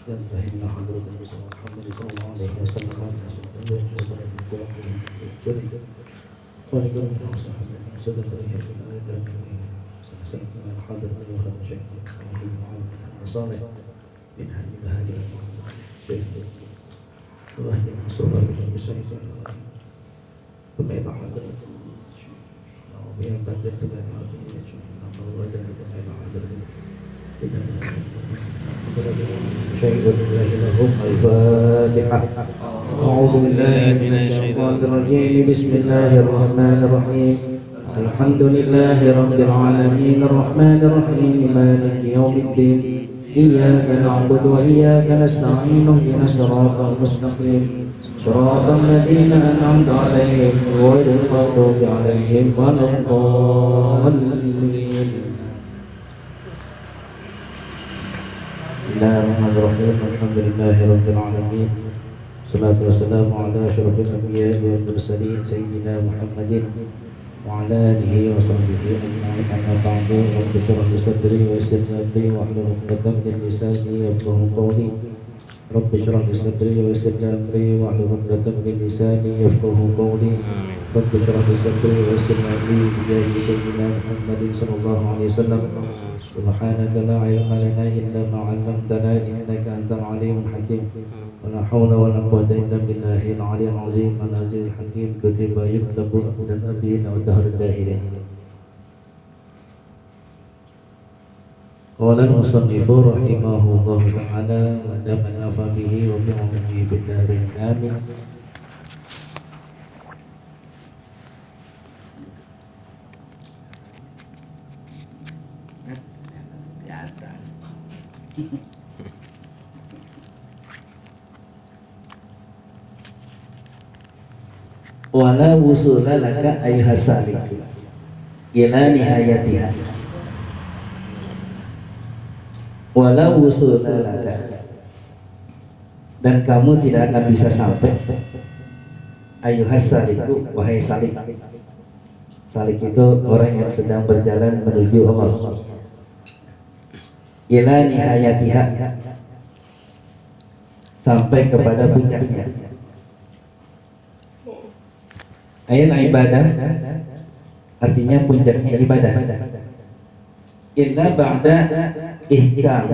dan rahimah hadrat Nabi sallallahu alaihi wasallam الفاتحة. أعوذ بالله من الشيطان الرجيم. بسم الله الرحمن الرحيم. الحمد لله رب العالمين الرحمن الرحيم مالك يوم الدين إياك نعبد وإياك نستعين اهدنا الصراط المستقيم صراط الذين أنعمت عليهم غير المغضوب عليهم ولا الضالين. Bismillahirrahmanirrahim. Alhamdulillahi rabbil alamin. Salatu wassalamu ala asyrafil anbiya'i wal mursalin sayyidina Muhammadin wa ala alihi wa sahbihi ajma'in. Amma ba'du. Rabbi shrah li sadri wa yassir li amri wahlul 'uqdatam min lisani yafqahu qawli. Rabbi shrah li sadri wa yassir li amri wahlul 'uqdatam min lisani yafqahu qawli. Rabbi shrah li sadri wa yassir li amri bi jahi sayyidina Muhammadin sallallahu alaihi wasallam. Subhanaka la ilma lana illa ma 'allamtana innaka antal alimul hakim. Wa la hawla wa la quwwata illa billahil aliyyil azim al-azizil hakim. Kutiba yuktabu dan abdina wa dahr dahirin. Qala al-musannifu rahimahullahu ta'ala wa nafa'ana bihi wa bi 'ulumihi fid darin amin. Wala wusula laka ayyuhas salik ila nihayatiha. Wala wusula laka, dan kamu tidak akan bisa sampai ayyuhas salik, wahai salik. Salik itu orang yang sedang berjalan menuju Allah. Ila nihayatiha, sampai kepada puncaknya. Ayat ibadah artinya puncaknya ibadah. Illa ba'da ihkam,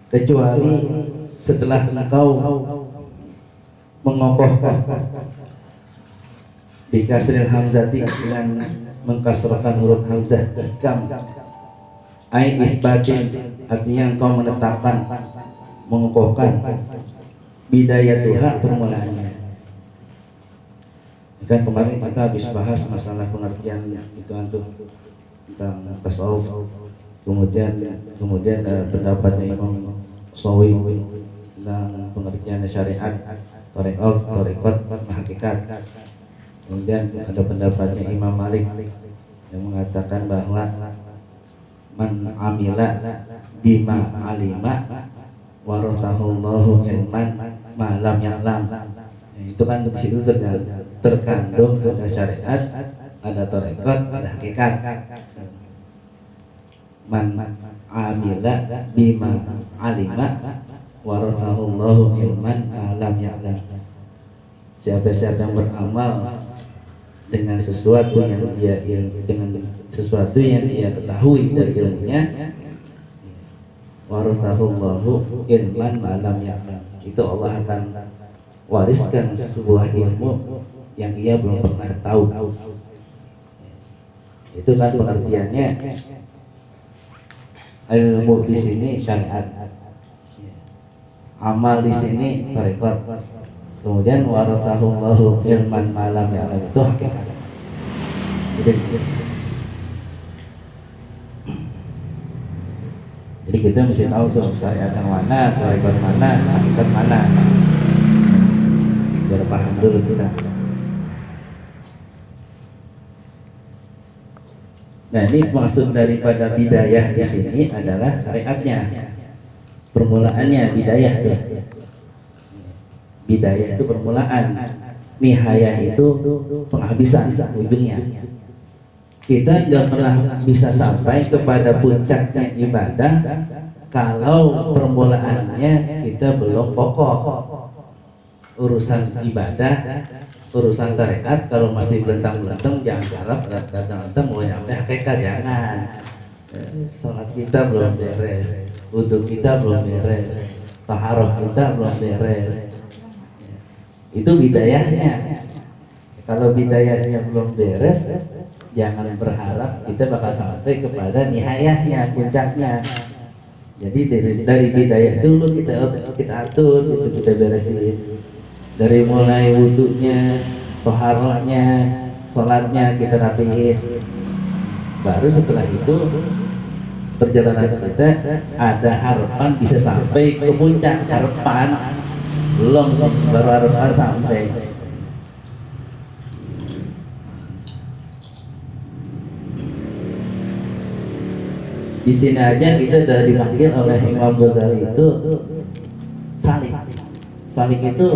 kecuali setelah engkau mengokohkan di kasril hamzati dengan mengkasrahkan huruf hamzah ihkam. Ai ihbatin artinya engkau menetapkan, mengokohkan bidayatuha, permulaannya. Kan kemarin kita habis bahas masalah pengertian itu antum tentang tasawuf, kemudian pendapatnya Imam Sawi tentang pengertian syariat, tarekat, hakikat. Kemudian ada pendapatnya Imam Malik yang mengatakan bahwa man amila bima alima warasahullahu ilman ma lam ya'lam. Itu kan di situ terkandung ada syariat, ada tarekat, ada hakikat. Man amila bima alima warasahullahu ilman ma lam ya'lam. Siapa yang beramal dengan sesuatu yang dia ketahui dari ilmunya, warasahullahu ilman ma lam ya'lam, itu Allah akan wariskan sebuah ilmu yang ia belum pernah tahu. Itu kan pengertiannya. Ilmu di sini syariat, amal di sini tarekat, kemudian warasahullahu ilman ma lam ya'lam, itu hakikat. Jadi kita mesti tahu tuh syariat yang mana, tarekat mana, hakikat mana. Biar paham dulu kita. Nah, ini maksud daripada bidayah di sini adalah syariatnya, permulaannya bidayah ya. Bidayah itu permulaan, nihayah itu penghabisan, ujungnya. Kita tidak pernah bisa sampai kepada puncaknya ibadah kalau permulaannya kita belum kokoh urusan ibadah, urusan syariat. Kalau masih belentang-belentang, jangan harap datang-datang mau nyampe hakikat, jangan. Sholat kita belum beres, wudhu kita belum beres, taharah kita belum beres. Itu bidayahnya. Kalau bidayahnya belum beres, jangan berharap kita bakal sampai kepada nihayahnya, puncaknya. Jadi dari bidayah dulu kita atur, kita beresin. Dari mulai wudhunya, toharohnya, sholatnya kita rapihin. Baru setelah itu perjalanan kita ada harapan bisa sampai ke puncak. Harapan belum, baru harapan sampai. Di sini aja kita sudah dipanggil oleh Imam Ghazali itu salik. Salik itu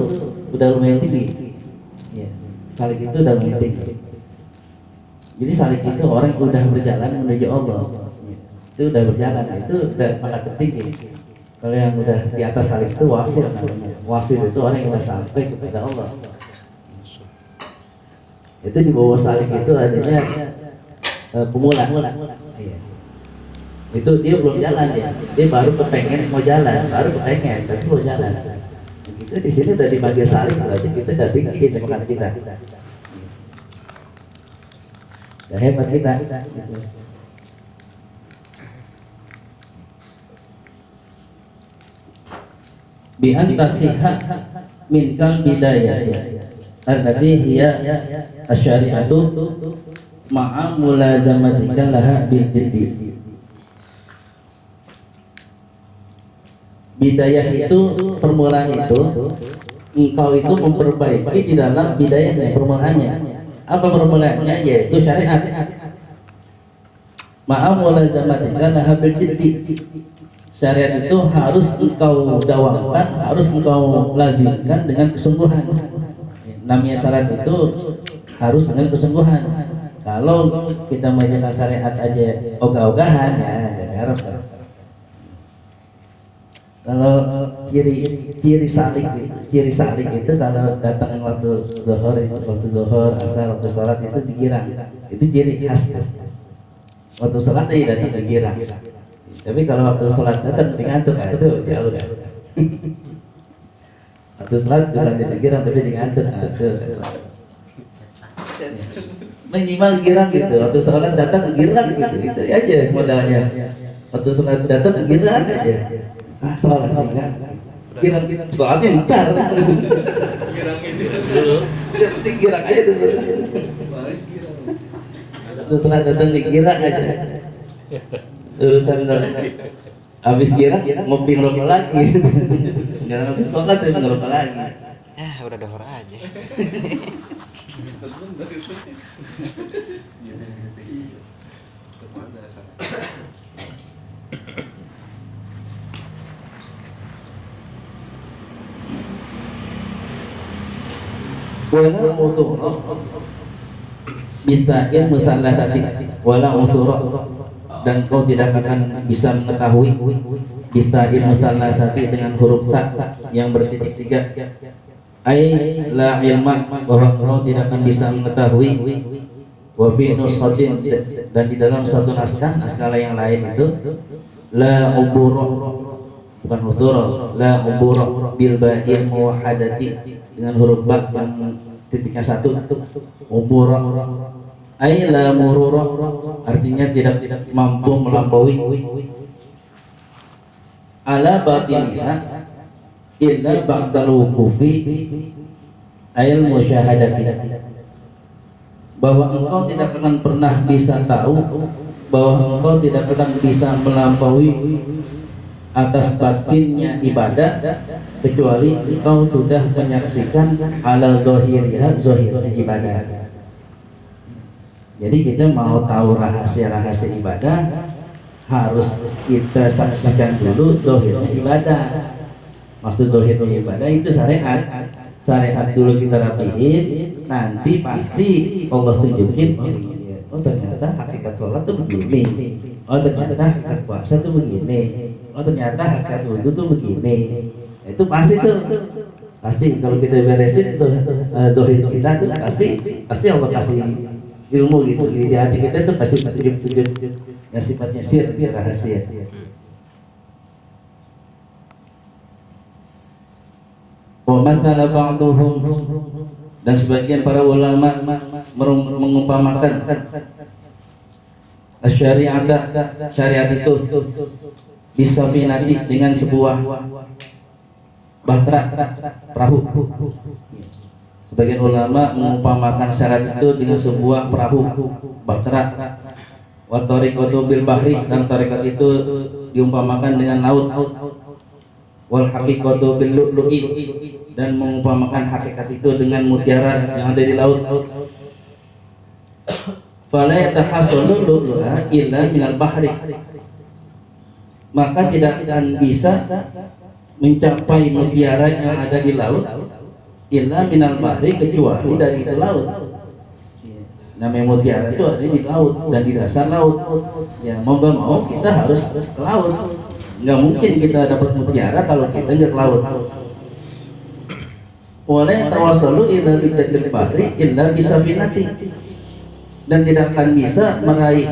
udah lumayan tinggi. Ya, salik itu udah lumayan tinggi. Jadi salik itu orang yang udah berjalan menuju Allah. Itu udah berjalan, itu udah pangkat tertinggi. Kalau yang udah di atas salik itu wasil namanya. Wasil itu orang yang udah sampai kepada Allah. Itu di bawah salik itu adanya pemula. Iya. Itu dia belum jalan ya, dia baru kepengen mau jalan, baru kepengen tapi belum jalan. Itu di sini udah dipanggil salik, berarti kita udah tinggi demokrat kita. Udah hebat kita. Bi anta sihat min kal bidayah allati hiya asy-syari'atu ma'a mulazamatika laha bil jiddi. Bidayah itu permulaan itu engkau itu memperbaiki di dalam bidayahnya, permulaannya. Apa permulaannya? Yaitu syariat. Ma'a mulazamatika laha bil jiddi. Syariat itu harus engkau dawakan, harus engkau lazimkan dengan kesungguhan. Namanya syariat itu harus dengan kesungguhan. Kalau kita menjalankan syariat aja ogah-ogahan, ya jadi harap. Kalau ciri salik itu kalau datang waktu zuhur, asar, waktu sholat itu digirang. Itu ciri khas. Waktu sholat aja datang digirang. Tapi kalau waktu sholat datang ngantuk, itu jauh dah. Waktu sholat bukan digirang tapi ngantuk. Minimal girang gitu. Waktu sholat datang girang gitu. Itu aja modalnya. Waktu sholat datang girang aja. Sholat girang sholatnya ntar. Girang ini dulu. Yang penting girang aja dulu. Waktu sholat datang digirang aja. Urusan habis girang ngopi ngerokok lagi. Jangan sholat tapi ngerokok lagi. Udah dohor aja. Wala utuh bitain musallasati wala utuh, dan kau tidak akan bisa mengetahui bitain musallasati dengan huruf ta yang bertitik tiga. Ai la ilma, bahwa kau tidak akan bisa mengetahui. Wa fi nushatin, dan di dalam satu naskah yang lain itu la ubura, bukan hudura, la ubura bil ba'il muwahhadati, dengan huruf ba yang titiknya satu, ubura ay la murura, artinya tidak mampu melampaui, ala batiniha illa ba'dal wuqufi ayal musyahadati, bahwa engkau tidak akan pernah bisa tahu, bahwa engkau tidak akan bisa melampaui atas batinnya ibadah kecuali engkau sudah menyaksikan ala zahiriha, zahirnya ibadah. Jadi kita mau tahu rahasia-rahasia ibadah, harus kita saksikan dulu zahirnya ibadah. Maksud zahirnya ibadah itu syariat. Syariat dulu kita rapihin, nanti pasti Allah tunjukin, oh ternyata hakikat sholat tuh begini. Oh ternyata hakikat puasa tuh begini. Oh ternyata hakikat wudhu tuh begini. Itu pasti tuh. Pasti kalau kita beresin tuh zohir kita tuh pasti Allah kasih ilmu gitu di hati kita tuh kasih petunjuk-petunjuk yang sifatnya sir, rahasia. Wa mathala ba'duhum, dan sebagian para ulama mengumpamakan syariat itu bisa finati dengan sebuah bahtera, perahu. Sebagian ulama mengumpamakan syariat itu dengan sebuah perahu, bahtera. Wa tariqatu bil bahri, dan tarikat itu diumpamakan dengan laut. Wal haqiqatu bil lu'lu'i, dan mengumpamakan hakikat itu dengan mutiara yang ada di laut. Fala yatahassanu lu'lu'a illa minal bahri, maka tidak akan bisa mencapai mutiara yang ada di laut illa minal bahri, kecuali dari itu laut. Namanya mutiara itu ada di laut dan di dasar laut. Ya mau gak mau kita harus ke laut. Nggak mungkin kita dapat mutiara kalau kita nggak ke laut. Wala tawassalu illa bidatil bahri illa bisafinati, dan tidak akan bisa meraih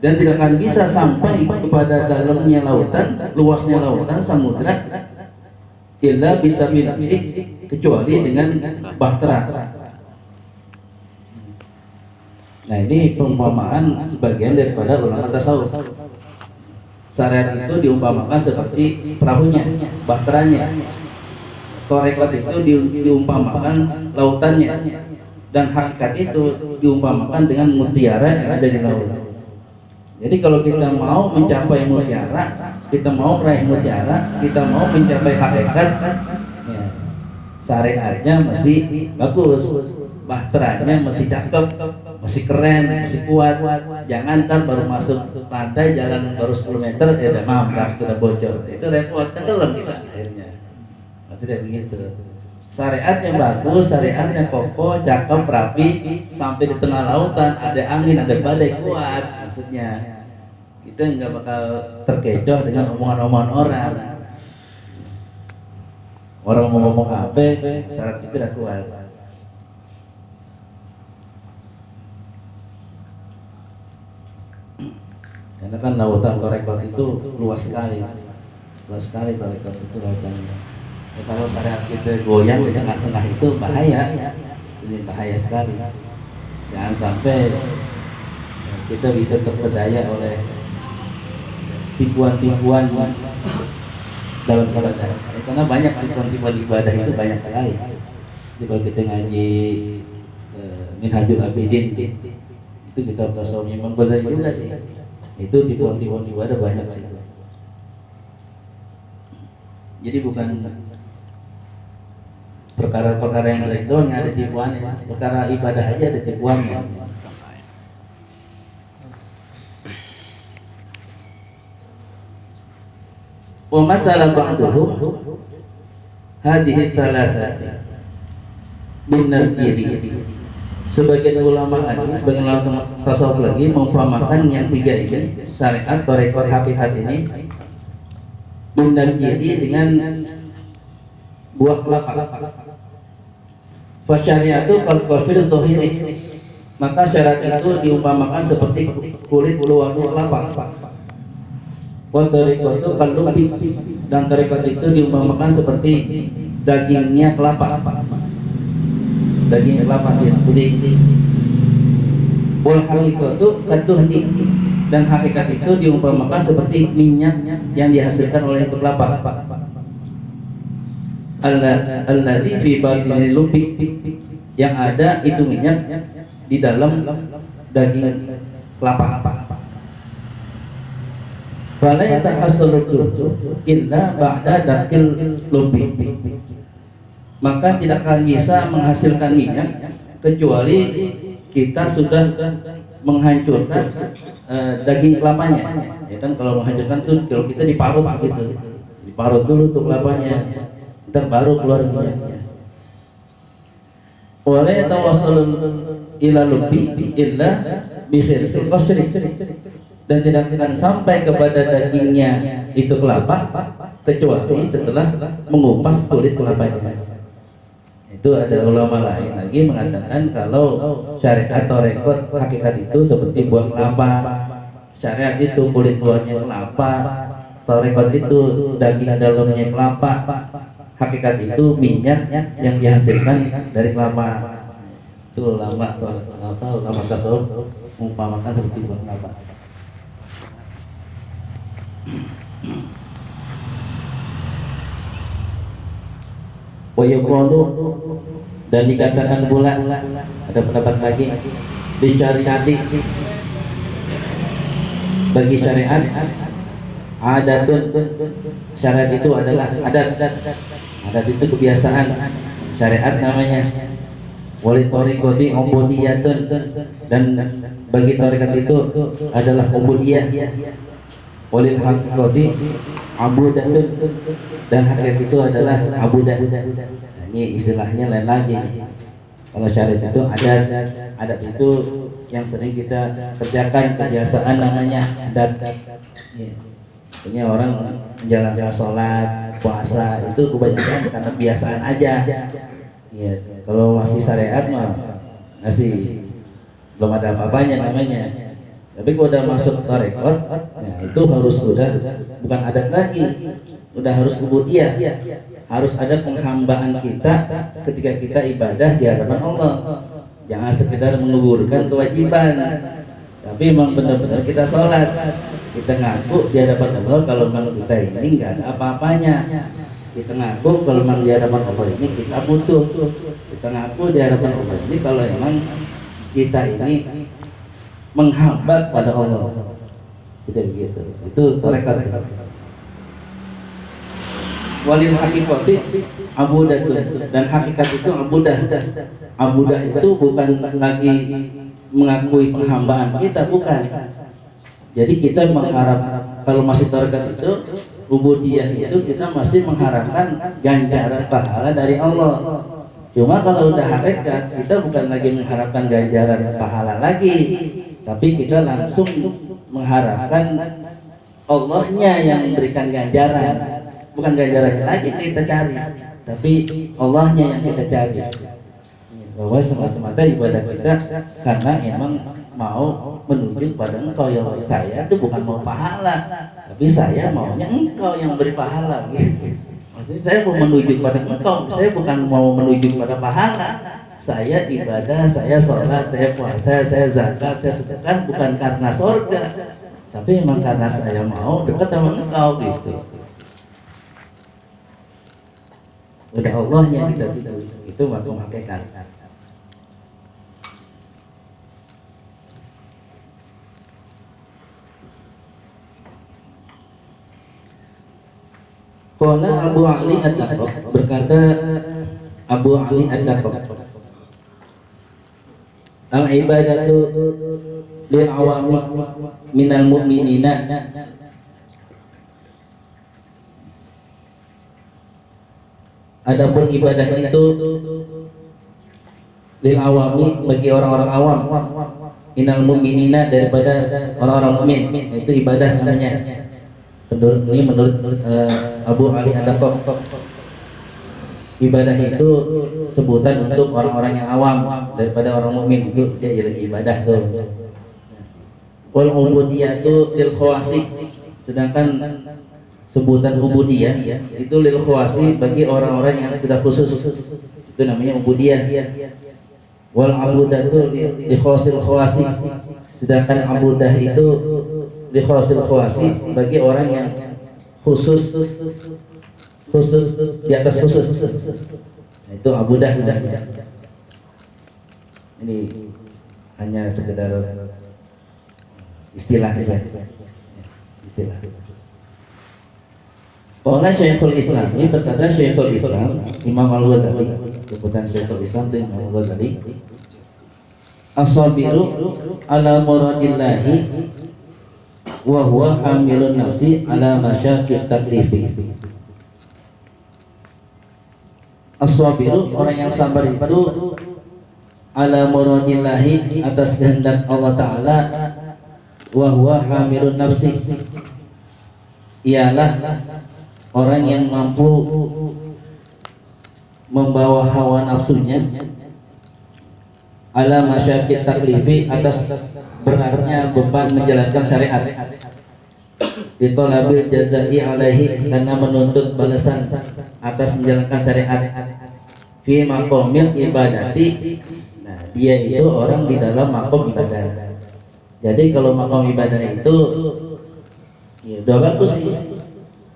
dan tidak akan bisa sampai kepada dalamnya lautan, luasnya lautan, samudra, illa bisafinati, kecuali dengan bahtera. Nah ini perumpamaan sebagian daripada ulama tasawuf. Syariat itu diumpamakan seperti perahunya, bahteranya. Tarekat itu diumpamakan lautannya, dan hakikat itu diumpamakan dengan mutiara yang ada di laut. Jadi kalau kita mau mencapai mutiara, kita mau meraih mutiara, kita mau mencapai hakikat, ya, syariatnya mesti bagus, bahteranya mesti cakep, masih keren, masih kuat. Jangan ntar baru masuk pantai, jalan baru 10 meter, ya udah mampras, sudah bocor. Itu repot, tenggelam kita akhirnya. Tidak begitu. Syariat yang bagus, syariat yang kokoh, cakep, rapi, sampai di tengah lautan ada angin, ada badai, kuat. Maksudnya kita nggak bakal terkecoh dengan omongan-omongan orang. Orang mau ngomong apa, syarat itu udah kuat. Karena kan lautan Tarekat itu luas sekali Tarekat itu lautannya. Ya, kalau syariat kita goyang di tengah-tengah itu bahaya, ini bahaya sekali. Jangan sampai kita bisa terpedaya oleh tipuan-tipuan dalam ibadah. Ya, karena banyak tipuan-tipuan ibadah itu banyak sekali. Jadi kalau kita ngaji Minhajul Abidin itu kita tasawuf Imam Ghazali juga sih. Itu tipuan-tipuan ibadah banyak sih. Jadi bukan perkara-perkara yang jelek doang yang ada tipuannya, perkara ibadah aja ada tipuannya. Wa mathala ba'duhum hadhihi thalathah binarjiri. Sebagian ulama lagi, sebagian ulama tasawuf lagi mengumpamakan yang tiga ini, syariat, tarekat, hakikat ini, binarjiri dengan buah kelapa. Fasyariatu kal kafir zahiri, maka syariat itu diumpamakan seperti kulit luarnya kelapa. Wa tariqatu kal lubi, dan tarekat itu diumpamakan seperti dagingnya kelapa. Daging kelapa dia putih. Wal haqiqatu kaduhni, dan hakikat itu diumpamakan seperti minyak yang dihasilkan oleh itu kelapa. Alladzi fi batinil lubi, yang ada itu minyak di dalam daging kelapa. Fala yatahassalu illa ba'da dakil lubi, maka tidak akan bisa menghasilkan minyak kecuali kita sudah menghancurkan daging kelapanya. Ya kan kalau menghancurkan tuh kalau kita diparut gitu, diparut dulu tuh kelapanya, ntar baru keluar minyaknya. Wala yatawassalu ila lubi illa bikhirfil qashri, dan tidak akan sampai kepada dagingnya itu kelapa kecuali setelah mengupas kulit kelapanya. Itu ada ulama lain lagi mengatakan kalau syariat atau rekod hakikat itu seperti buah kelapa, syariat itu kulit buahnya kelapa, rekod itu daging dalamnya kelapa, hakikat itu minyak yang dihasilkan dari kelapa. Itu ulama tasawuf mengumpamakan seperti buah kelapa. Wayuqalu, dan dikatakan pula, ada pendapat lagi, dicari-cari bagi syariat adatun, syariat itu adalah adat itu kebiasaan, syariat namanya. Wali thariqati ubudiyatun, dan bagi tarekat itu adalah ubudiyah. Walil haqiqati abudatun, dan hakikat itu adalah abudah. Nah, ini istilahnya lain lagi. Kalau syariat itu adat itu yang sering kita kerjakan, kebiasaan namanya adat. Ini orang menjalankan sholat, puasa itu kebanyakan karena kebiasaan aja. Ya, kalau masih syariat mah masih belum ada apa-apanya namanya. Tapi kalau udah masuk tarekat, ya itu harus udah bukan adat lagi, udah harus ubudiyah. Harus ada penghambaan kita ketika kita ibadah di hadapan Allah. Jangan sekedar menggugurkan kewajiban, tapi memang benar-benar kita sholat, kita ngaku di hadapan Allah kalau memang kita ini nggak ada apa-apanya. Kita ngaku kalau memang di hadapan Allah ini kita butuh. Kita ngaku di hadapan Allah ini kalau memang kita ini menghambat pada Allah. Tidak begitu. Itu tarekat. Walil haqiqati abudatun, dan hakikat itu abudah. Abudah itu bukan lagi mengakui penghambaan kita, bukan. Jadi kita mengharap, kalau masih tarekat itu ubudiyah itu kita masih mengharapkan ganjaran pahala dari Allah. Cuma kalau udah hakikat, kita bukan lagi mengharapkan ganjaran pahala lagi, tapi kita langsung mengharapkan Allahnya yang memberikan ganjaran. Bukan ganjarannya lagi kita cari, tapi Allahnya yang kita cari. Bahwa semata-mata ibadah kita karena emang mau menuju pada Engkau. Ya Allah, saya itu bukan mau pahala, tapi saya maunya Engkau yang beri pahala gitu. Maksudnya saya mau menuju pada Engkau, saya bukan mau menuju pada pahala. Saya ibadah, saya sholat, saya puasa, saya zakat, saya sedekah bukan karena surga, tapi memang karena saya mau dekat sama Engkau gitu. Udah Allah yang kita tuju, itu waktu hakikat. Qala Abu Ali Ad-Daqqaq, berkata Abu Ali Ad-Daqqaq, al-ibadatu lil awami minal mu'minina adapun ibadah itu lil awami bagi orang-orang awam, minal mu'minina daripada orang-orang mukmin, itu ibadah namanya. Menurut Abu Ali Ad-Daqqaq, ibadah itu sebutan untuk orang-orang yang awam daripada orang mukmin, itu dia lagi ibadah tuh. Wal ubudiyatu lil khawasi, sedangkan sebutan ubudiyah itu lil khawasi bagi orang-orang yang sudah khusus, itu namanya ubudiyah. Wal abudatu li khawasil khawasi, sedangkan abudah itu li khawasil khawasi bagi orang yang khusus di atas khusus. Nah, itu abudah namanya. Ini hanya sekedar istilah saja. Istilah. Qala Syekhul Islam, ini berkata Syekhul Islam Imam Al-Ghazali, sebutan Syekhul Islam itu Imam Al-Ghazali, as-sabiru ala muradillahi wa huwa hamilun nafsi ala masyaqqit taklifi. As-sabiru, orang yang sabar itu ala muradillahi, atas kehendak Allah Ta'ala, wa huwa hamilun nafsi, ialah orang yang mampu membawa hawa nafsunya, ala masyakit taklifi, atas beratnya beban menjalankan syariat, ditolabil jazai alaihi, karena menuntut balasan atas menjalankan syariat, fi maqamil ibadati. Nah, dia itu orang di dalam maqam ibadah. Jadi kalau maqam ibadah itu ya udah bagus sih,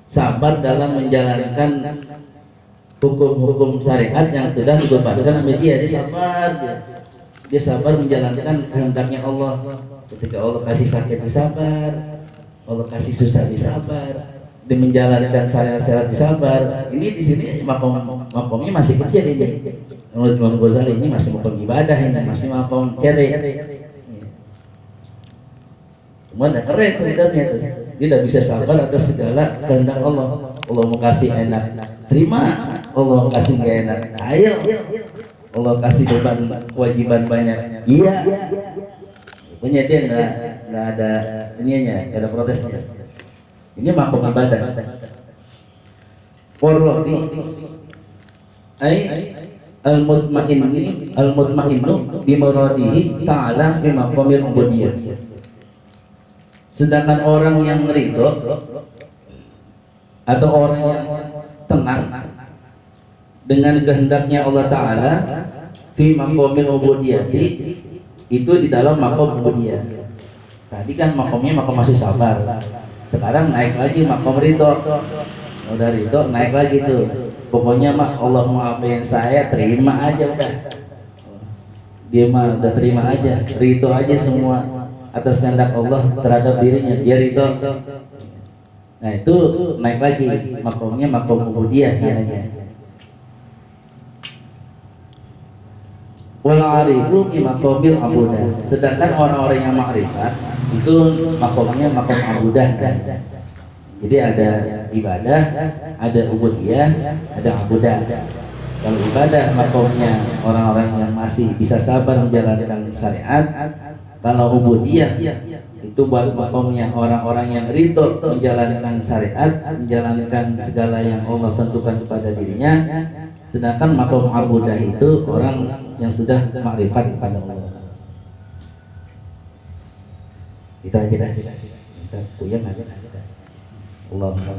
sabar dalam menjalankan hukum-hukum syariat yang sudah dibebankan sama dia. Dia sabar menjalankan kehendaknya Allah. Ketika Allah kasih sakit disabar, Allah kasih susah disabar, dia menjalankan syariat-syariat disabar. Ini di sini makomnya masih kecil ini. Menurut Imam Ghazali ini masih makom ibadah, ini masih makom cere. Cuma udah keren sebenarnya tuh. Dia udah bisa sabar atas segala kehendak Allah. Allah mau kasih enak, terima. Allah mau kasih gak enak, ayo. Allah kasih beban kewajiban banyak, iya. Pokoknya dia nggak ada ininya, nggak ada protesnya. Ini makom ibadah. Warrodi ay al-mutmainnu bi muradihi ta'ala fi maqamil ubudiyah. Sedangkan orang yang ridho atau orang yang tenang dengan kehendaknya Allah Ta'ala fi maqamil ubudiyati, itu di dalam maqam ubudiyah. Tadi kan makomnya makom masih sabar, sekarang naik lagi makom ridho. Udah ridho naik lagi tuh, pokoknya mah Allah maafin saya, terima aja udah. Dia mah udah terima aja, ridho aja semua atas kehendak Allah terhadap dirinya, dia ridho. Nah itu naik lagi makomnya makom ubudiyah namanya. Wal arifu bi maqamil abudah. Sedangkan orang-orang yang makrifat itu makomnya makom abudah. Jadi ada ibadah, ada ubudiyah, ada abudah. Kalau ibadah makomnya orang-orang yang masih bisa sabar menjalankan syariat. Kalau ubudiyah itu buat makomnya orang-orang yang ridho menjalankan syariat, menjalankan segala yang Allah tentukan kepada dirinya. Sedangkan makom abudah itu orang yang sudah makrifat kepada Allah. Kita aja dah, kita puyeng aja. Allahumma